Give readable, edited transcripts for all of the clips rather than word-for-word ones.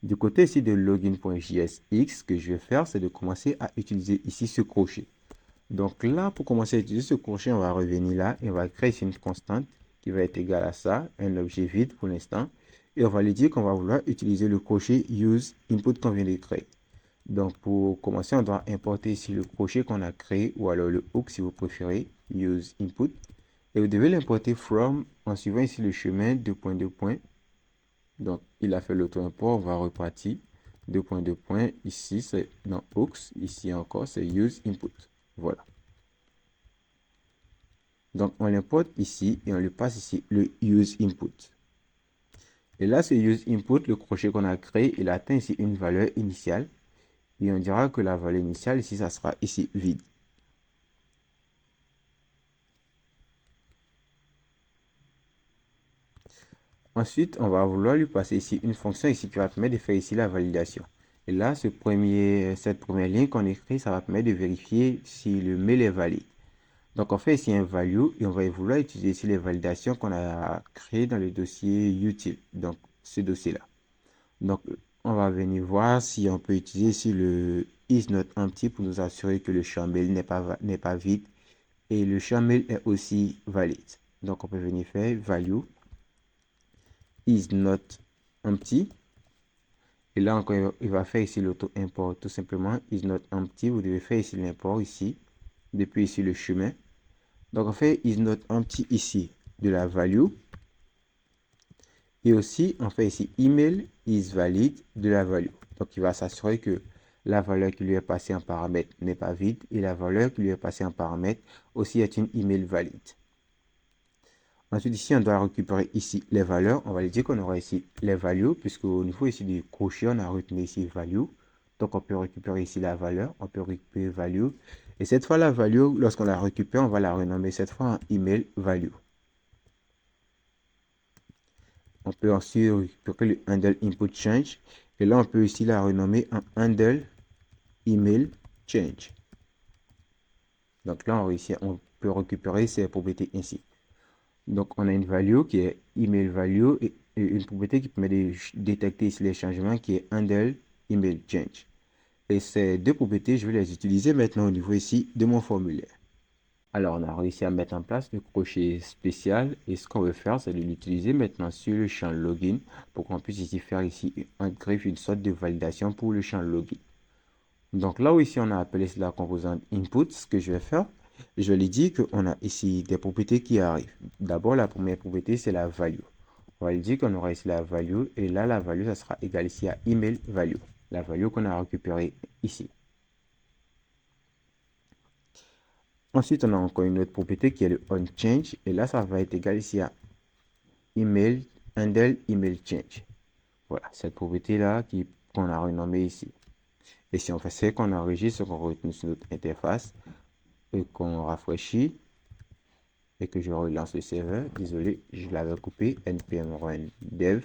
Du côté ici de login.jsx, ce que je vais faire, c'est de commencer à utiliser ici ce crochet. Donc là, pour commencer à utiliser ce crochet, on va revenir là et on va créer ici une constante qui va être égale à ça, un objet vide pour l'instant. Et on va lui dire qu'on va vouloir utiliser le crochet use input qu'on vient de créer. Donc pour commencer, on doit importer ici le crochet qu'on a créé ou alors le hook si vous préférez, use input. Et vous devez l'importer from en suivant ici le chemin 2.2. Donc il a fait l'auto-import, on va repartir 2.2. Ici c'est dans hooks, ici encore c'est use input. Voilà. Donc on l'importe ici et on lui passe ici le use input. Et là, ce use input, le crochet qu'on a créé, il atteint ici une valeur initiale. Et on dira que la valeur initiale ici, ça sera ici vide. Ensuite, on va vouloir lui passer ici une fonction ici qui va permettre de faire ici la validation. Et là, cette première ligne qu'on écrit, ça va permettre de vérifier si le mail est valide. Donc, on fait ici un value et on va vouloir utiliser ici les validations qu'on a créées dans le dossier utile. Donc, ce dossier-là. Donc, on va venir voir si on peut utiliser ici le is not empty pour nous assurer que le champ mail n'est pas vide et le champ mail est aussi valide. Donc, on peut venir faire value is not empty. Et là encore, il va faire ici l'auto-import tout simplement is not empty. Vous devez faire ici l'import ici, depuis ici le chemin. Donc, on fait is not empty ici de la value. Et aussi, on fait ici email is valid de la value. Donc, il va s'assurer que la valeur qui lui est passée en paramètre n'est pas vide et la valeur qui lui est passée en paramètre aussi est une email valide. Ensuite, ici, on doit récupérer ici les valeurs. On va lui dire qu'on aura ici les values, puisque au niveau ici du crochet, on a retenu ici value. Donc, on peut récupérer ici la valeur. On peut récupérer value. Et cette fois, la value, lorsqu'on la récupère, on va la renommer cette fois en email value. On peut ensuite récupérer le handle input change. Et là, on peut ici la renommer en handle email change. Donc là, on peut récupérer ces propriétés ainsi. Donc, on a une value qui est email value et une propriété qui permet de détecter ici les changements qui est handle email change. Et ces deux propriétés, je vais les utiliser maintenant au niveau ici de mon formulaire. Alors, on a réussi à mettre en place le crochet spécial et ce qu'on veut faire, c'est de l'utiliser maintenant sur le champ login pour qu'on puisse ici faire ici un griffe, une sorte de validation pour le champ login. Donc là où ici on a appelé la composante input, ce que je vais faire, je vais lui dire qu'on a ici des propriétés qui arrivent. D'abord, la première propriété, c'est la value. On va lui dire qu'on aura ici la value et là, la value, ça sera égal ici à email value, la value qu'on a récupérée ici. Ensuite, on a encore une autre propriété qui est le onChange. Et là, ça va être égal ici à email, handle email change. Voilà, cette propriété-là qu'on a renommée ici. Et si on fait ce qu'on enregistre, qu'on retenu sur notre interface et qu'on rafraîchit et que je relance le serveur, désolé, je l'avais coupé, npm run dev.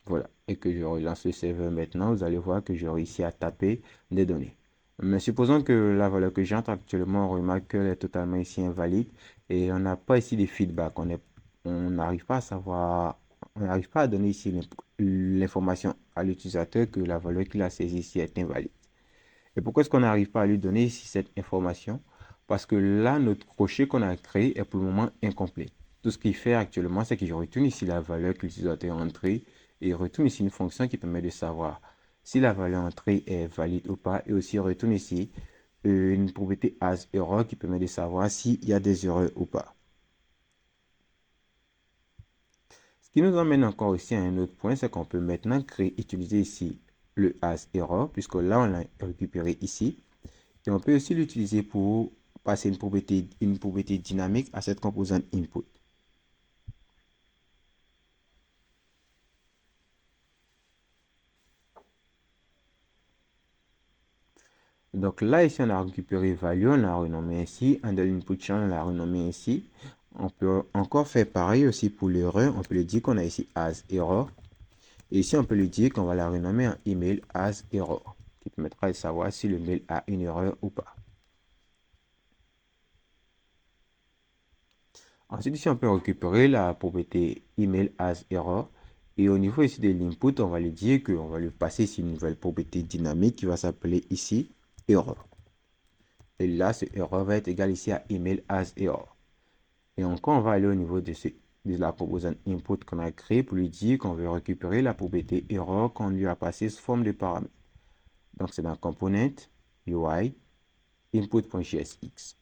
Voilà, et que je relance le serveur maintenant, vous allez voir que j'ai réussi à taper des données. Mais supposons que la valeur que j'entre actuellement, on remarque qu'elle est totalement ici invalide et on n'a pas ici de feedback. On n'arrive pas à savoir, on n'arrive pas à donner ici l'information à l'utilisateur que la valeur qu'il a saisie ici est invalide. Et pourquoi est-ce qu'on n'arrive pas à lui donner ici cette information? Parce que là, notre crochet qu'on a créé est pour le moment incomplet. Tout ce qu'il fait actuellement, c'est que je retourne ici la valeur que l'utilisateur a entrée et il retourne ici une fonction qui permet de savoir si la valeur entrée est valide ou pas. Et aussi, il retourne ici une propriété as error qui permet de savoir s'il y a des erreurs ou pas. Ce qui nous emmène encore aussi à un autre point, c'est qu'on peut maintenant utiliser ici le as error, puisque là, on l'a récupéré ici. Et on peut aussi l'utiliser pour passer une propriété dynamique à cette composante input. Donc là, ici, on a récupéré value, on l'a renommé ainsi. Handle input change, on l'a renommé ainsi. On peut encore faire pareil aussi pour l'erreur. On peut lui dire qu'on a ici as error. Et ici, on peut lui dire qu'on va la renommer en email as error, qui permettra de savoir si le mail a une erreur ou pas. Ensuite, ici, on peut récupérer la propriété email as error. Et au niveau ici de l'input, on va lui dire qu'on va lui passer ici une nouvelle propriété dynamique qui va s'appeler ici error. Et là, ce error va être égal ici à email as error. Et encore, on va aller au niveau de la composante input qu'on a créée pour lui dire qu'on veut récupérer la propriété error qu'on lui a passée sous forme de paramètre. Donc, c'est dans component UI input.jsx.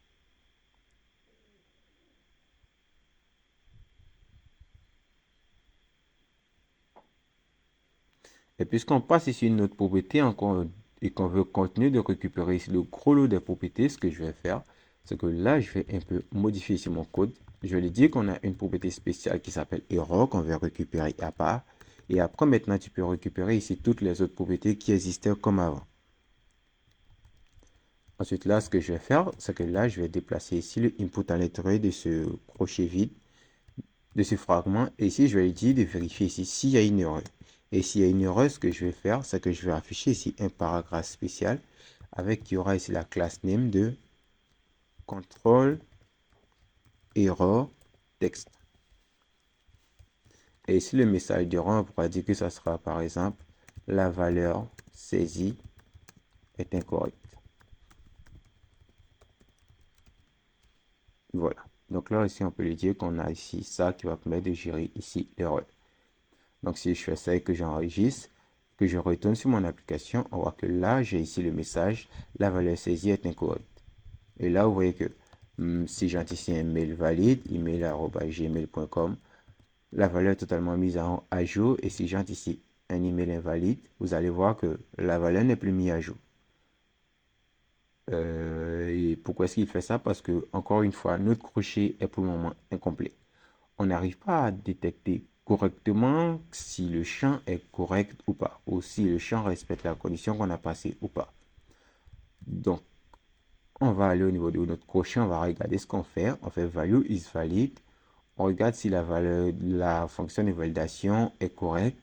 Et puisqu'on passe ici une autre propriété encore et qu'on veut continuer de récupérer ici le gros lot des propriétés, ce que je vais faire, c'est que là, je vais un peu modifier ici mon code. Je vais lui dire qu'on a une propriété spéciale qui s'appelle error qu'on va récupérer à part. Et après, maintenant, tu peux récupérer ici toutes les autres propriétés qui existaient comme avant. Ensuite, là, ce que je vais faire, c'est que là, je vais déplacer ici le input à l'intérieur de ce crochet vide, de ce fragment. Et ici, je vais lui dire de vérifier ici s'il y a une erreur. Et s'il y a une erreur, ce que je vais faire, c'est que je vais afficher ici un paragraphe spécial avec qui aura ici la classe name de control error text. Et ici, le message d'erreur, on pourra dire que ça sera par exemple la valeur saisie est incorrecte. Voilà. Donc là, ici, on peut lui dire qu'on a ici ça qui va permettre de gérer ici l'erreur. Donc si je fais ça et que j'enregistre, que je retourne sur mon application, on voit que là, j'ai ici le message, la valeur saisie est incorrecte. Et là, vous voyez que si j'entre ici un mail valide, email@gmail.com, la valeur est totalement mise à jour. Et si j'entre ici un email invalide, vous allez voir que la valeur n'est plus mise à jour. Et pourquoi est-ce qu'il fait ça? Parce que, encore une fois, notre crochet est pour le moment incomplet. On n'arrive pas à détecter correctement si le champ est correct ou pas, ou si le champ respecte la condition qu'on a passée ou pas. Donc, on va aller au niveau de notre crochet, on va regarder ce qu'on fait. On fait value is valid. On regarde si la valeur, la fonction de validation est correcte.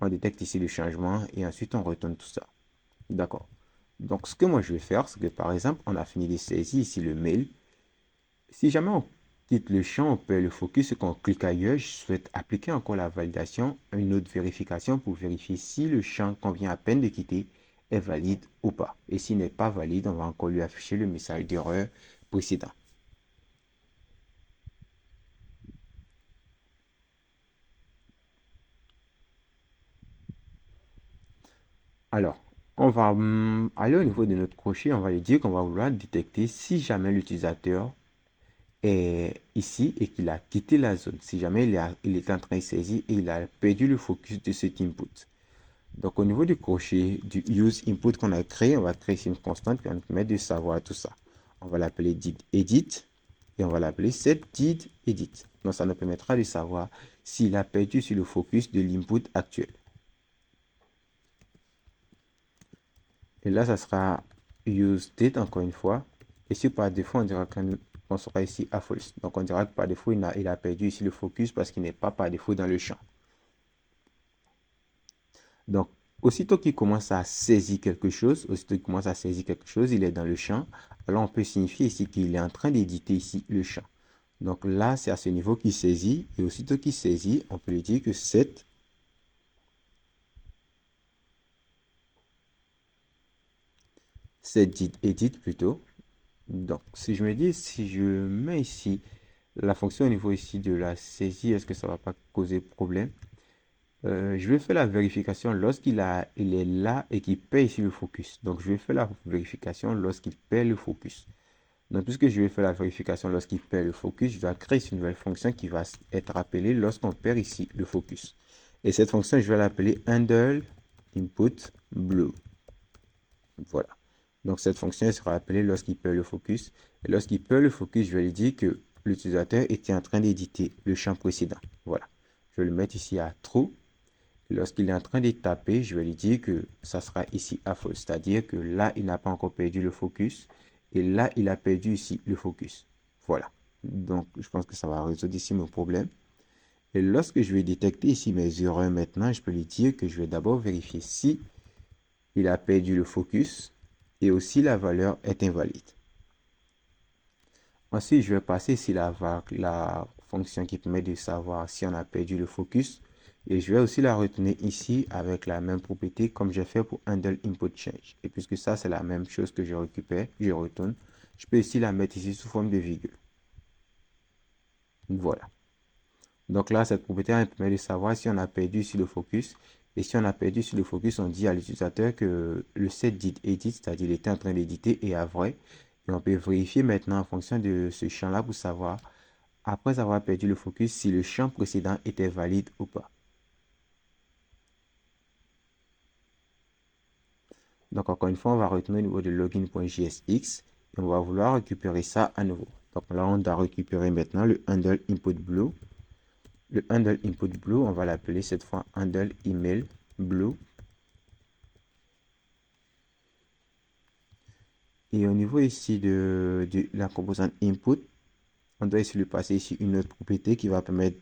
On détecte ici le changement et ensuite on retourne tout ça. D'accord. Donc, ce que moi je vais faire, c'est que par exemple, on a fini de saisir ici le mail. Si jamais on quitte le champ, on peut le focus et qu'on clique ailleurs, je souhaite appliquer encore la validation, une autre vérification pour vérifier si le champ qu'on vient à peine de quitter est valide ou pas. Et s'il n'est pas valide, on va encore lui afficher le message d'erreur précédent. Alors, on va aller au niveau de notre crochet, on va lui dire qu'on va vouloir détecter si jamais l'utilisateur est ici et qu'il a quitté la zone. Si jamais il est en train de saisir et il a perdu le focus de cet input. Donc, au niveau du crochet du use input qu'on a créé, on va créer ici une constante qui va nous permettre de savoir tout ça. On va l'appeler did edit et on va l'appeler set did edit. Donc, ça nous permettra de savoir s'il a perdu sur le focus de l'input actuel. Et là, ça sera use did encore une fois. Et si par défaut, on dira qu'on sera ici à false. Donc, on dira que par défaut, il a perdu ici le focus parce qu'il n'est pas par défaut dans le champ. Donc, aussitôt qu'il commence à saisir quelque chose, il est dans le champ. Alors, on peut signifier ici qu'il est en train d'éditer ici le champ. Donc là, c'est à ce niveau qu'il saisit. Et aussitôt qu'il saisit, on peut lui dire que set edit plutôt. Donc, si je mets ici la fonction au niveau ici de la saisie, est-ce que ça ne va pas causer problème? Je vais faire la vérification lorsqu'il est là et qu'il perd ici le focus. Donc, je vais faire la vérification lorsqu'il perd le focus. Donc, puisque je vais faire la vérification lorsqu'il perd le focus, je dois créer une nouvelle fonction qui va être appelée lorsqu'on perd ici le focus. Et cette fonction, je vais l'appeler handle input blue. Voilà. Donc, cette fonction sera appelée lorsqu'il perd le focus. Et lorsqu'il perd le focus, je vais lui dire que l'utilisateur était en train d'éditer le champ précédent. Voilà. Je vais le mettre ici à true. Lorsqu'il est en train de taper, je vais lui dire que ça sera ici à false. C'est-à-dire que là, il n'a pas encore perdu le focus. Et là, il a perdu ici le focus. Voilà. Donc, je pense que ça va résoudre ici mon problème. Et lorsque je vais détecter ici mes erreurs maintenant, je peux lui dire que je vais d'abord vérifier si il a perdu le focus et aussi la valeur est invalide. Ensuite, je vais passer ici la fonction qui permet de savoir si on a perdu le focus. Et je vais aussi la retourner ici avec la même propriété comme j'ai fait pour handle input change. Et puisque ça, c'est la même chose que je récupère, je retourne. Je peux aussi la mettre ici sous forme de virgule. Voilà. Donc là, cette propriété elle permet de savoir si on a perdu sur le focus. Et si on a perdu sur le focus, on dit à l'utilisateur que le set dit edit, c'est-à-dire il était en train d'éditer, est à vrai. Et on peut vérifier maintenant en fonction de ce champ-là pour savoir, après avoir perdu le focus, si le champ précédent était valide ou pas. Donc encore une fois, on va retourner au niveau de login.jsx et on va vouloir récupérer ça à nouveau. Donc là, on doit récupérer maintenant le handle input blue. Le handle input blue, on va l'appeler cette fois handle email blue. Et au niveau ici de la composante input, on doit ici lui passer ici une autre propriété qui va permettre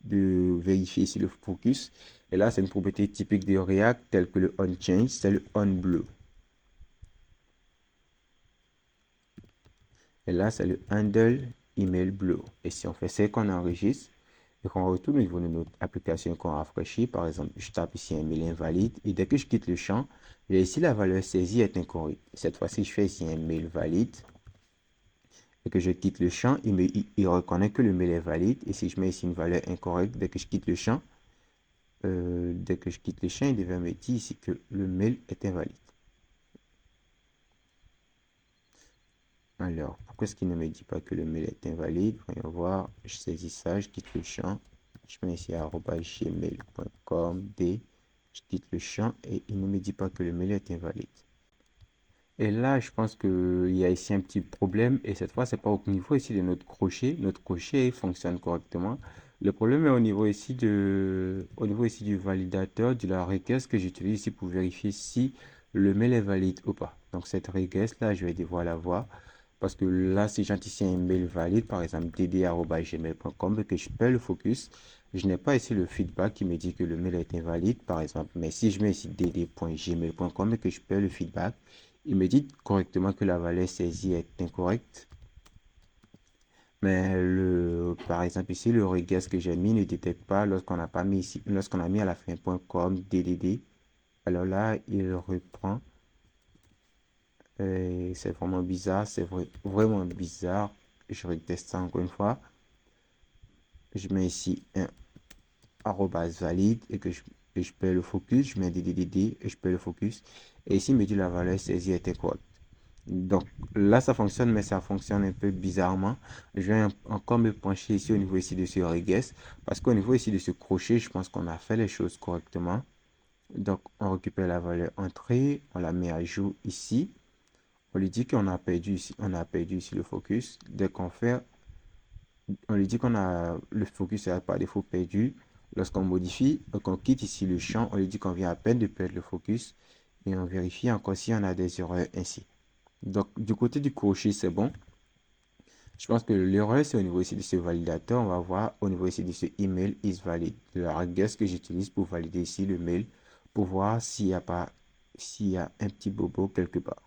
de vérifier ici le focus. Et là, c'est une propriété typique de React telle que le onChange, c'est le onBlue. Et là, c'est le handle email blue. Et si on fait ça, qu'on enregistre et qu'on retourne au niveau de notre application qu'on rafraîchit, par exemple, je tape ici un mail invalide et dès que je quitte le champ, ici la valeur saisie est incorrecte. Cette fois-ci, je fais ici un mail valide et que je quitte le champ, il reconnaît que le mail est valide. Et si je mets ici une valeur incorrecte, dès que je quitte le champ, il devait me dire ici que le mail est invalide. Alors, pourquoi est-ce qu'il ne me dit pas que le mail est invalide? Voyons voir, je saisis ça, je quitte le champ. Je mets ici @gmail.com, je quitte le champ et il ne me dit pas que le mail est invalide. Et là, je pense qu'il y a ici un petit problème et cette fois, c'est pas au niveau ici de notre crochet. Notre crochet fonctionne correctement. Le problème est au niveau ici du validateur, de la requête que j'utilise ici pour vérifier si le mail est valide ou pas. Donc, cette requête là, je vais devoir la voir. Parce que là, si j'ai ici un mail valide, par exemple dd@gmail.com et que je perds le focus, je n'ai pas ici le feedback qui me dit que le mail est invalide, par exemple. Mais si je mets ici dd.gmail.com et que je perds le feedback, il me dit correctement que la valeur saisie est incorrecte. Mais par exemple ici, le regex que j'ai mis ne détecte pas lorsqu'on n'a pas mis ici, lorsqu'on a mis à la fin .com ddd. Alors là, il reprend. C'est vraiment bizarre, c'est vraiment bizarre. Je reteste ça encore une fois. Je mets ici un arrobas valide et que je perds le focus. Je mets ddd et je perds le focus. Et ici, il me dit la valeur saisie est incorrecte. Donc là, ça fonctionne, mais ça fonctionne un peu bizarrement. Je vais encore me pencher ici au niveau ici de ce regex. Parce qu'au niveau ici de ce crochet, je pense qu'on a fait les choses correctement. Donc, on récupère la valeur entrée, on la met à jour ici. On lui dit qu'on a perdu ici, le focus. Dès qu'on fait, on lui dit qu'on a le focus est par défaut perdu. Lorsqu'on modifie, qu'on quitte ici le champ, on lui dit qu'on vient à peine de perdre le focus. Et on vérifie encore si on a des erreurs ainsi. Donc, du côté du crochet, c'est bon. Je pense que l'erreur, c'est au niveau ici de ce validateur. On va voir au niveau ici de ce email is valid. De la requête que j'utilise pour valider ici le mail. Pour voir s'il y a un petit bobo quelque part.